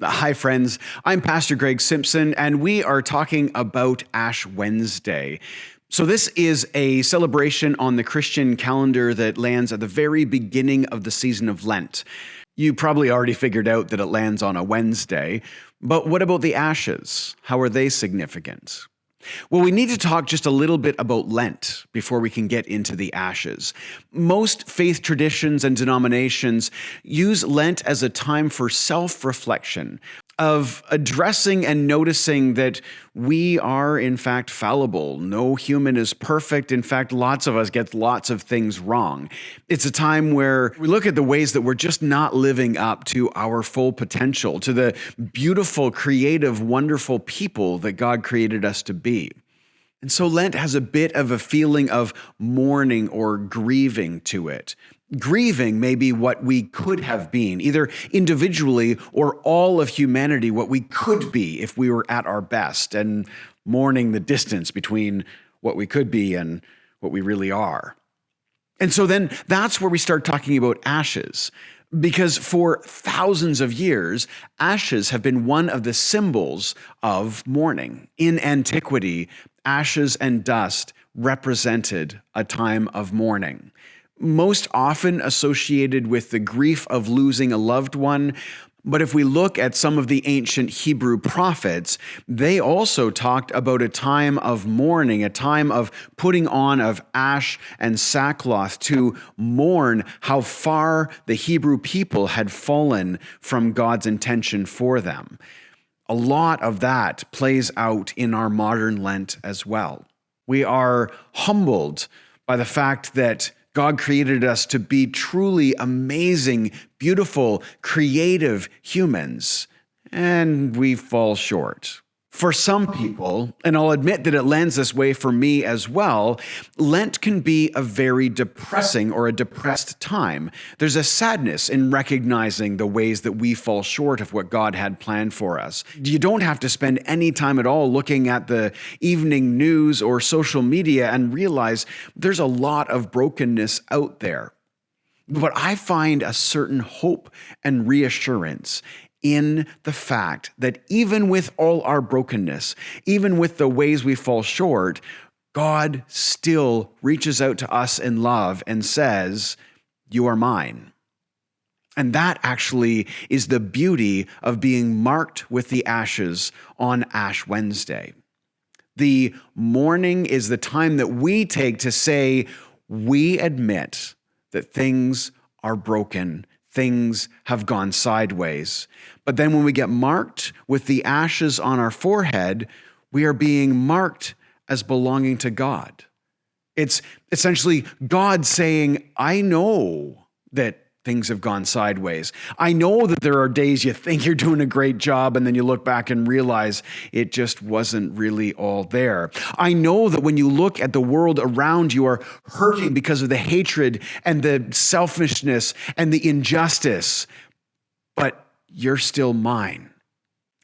Hi, friends. I'm Pastor Greg Simpson, and we are talking about Ash Wednesday. So, this is a celebration on the Christian calendar that lands at the very beginning of the season of Lent. You probably already figured out that it lands on a Wednesday, but what about the ashes? How are they significant? Well, we need to talk just a little bit about Lent before we can get into the ashes. Most faith traditions and denominations use Lent as a time for self-reflection, of addressing and noticing that we are, in fact, fallible. No human is perfect. In fact, lots of us get lots of things wrong. It's a time where we look at the ways that we're just not living up to our full potential, to the beautiful, creative, wonderful people that God created us to be. And so Lent has a bit of a feeling of mourning or grieving to it. Grieving may be what we could have been, either individually or all of humanity, what we could be if we were at our best, and mourning the distance between what we could be and what we really are. And so then that's where we start talking about ashes. Because for thousands of years, ashes have been one of the symbols of mourning. In antiquity, ashes and dust represented a time of mourning, most often associated with the grief of losing a loved one. But if we look at some of the ancient Hebrew prophets, they also talked about a time of mourning, a time of putting on of ash and sackcloth to mourn how far the Hebrew people had fallen from God's intention for them. A lot of that plays out in our modern Lent as well. We are humbled by the fact that God created us to be truly amazing, beautiful, creative humans, and we fall short. For some people, and I'll admit that it lands this way for me as well, Lent can be a very depressing or a depressed time. There's a sadness in recognizing the ways that we fall short of what God had planned for us. You don't have to spend any time at all looking at the evening news or social media and realize there's a lot of brokenness out there. But I find a certain hope and reassurance in the fact that even with all our brokenness, even with the ways we fall short, God still reaches out to us in love and says, "You are mine." And that actually is the beauty of being marked with the ashes on Ash Wednesday. The mourning is the time that we take to say, we admit that things are broken. Things have gone sideways. But then when we get marked with the ashes on our forehead, we are being marked as belonging to God. It's essentially God saying, I know that things have gone sideways. I know that there are days you think you're doing a great job and then you look back and realize it just wasn't really all there. I know that when you look at the world around you are hurting because of the hatred and the selfishness and the injustice, but you're still mine.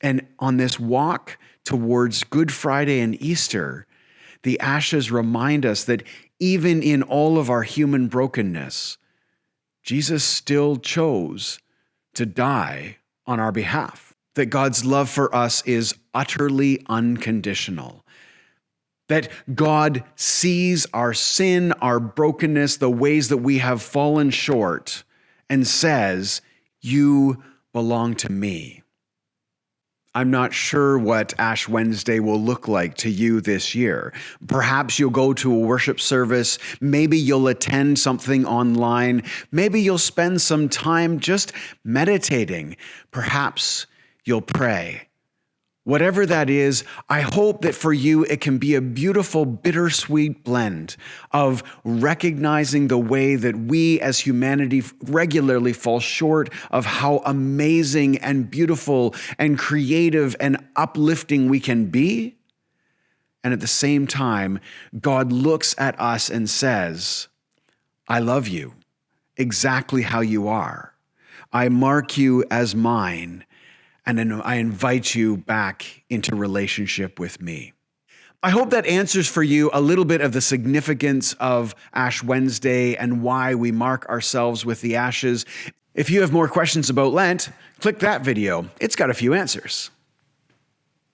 And on this walk towards Good Friday and Easter, the ashes remind us that even in all of our human brokenness, Jesus still chose to die on our behalf, that God's love for us is utterly unconditional, that God sees our sin, our brokenness, the ways that we have fallen short, and says, "You belong to me." I'm not sure what Ash Wednesday will look like to you this year. Perhaps you'll go to a worship service. Maybe you'll attend something online. Maybe you'll spend some time just meditating. Perhaps you'll pray. Whatever that is, I hope that for you it can be a beautiful, bittersweet blend of recognizing the way that we as humanity regularly fall short of how amazing and beautiful and creative and uplifting we can be. And at the same time, God looks at us and says, I love you exactly how you are. I mark you as mine. And then I invite you back into relationship with me. I hope that answers for you a little bit of the significance of Ash Wednesday and why we mark ourselves with the ashes. If you have more questions about Lent, click that video. It's got a few answers.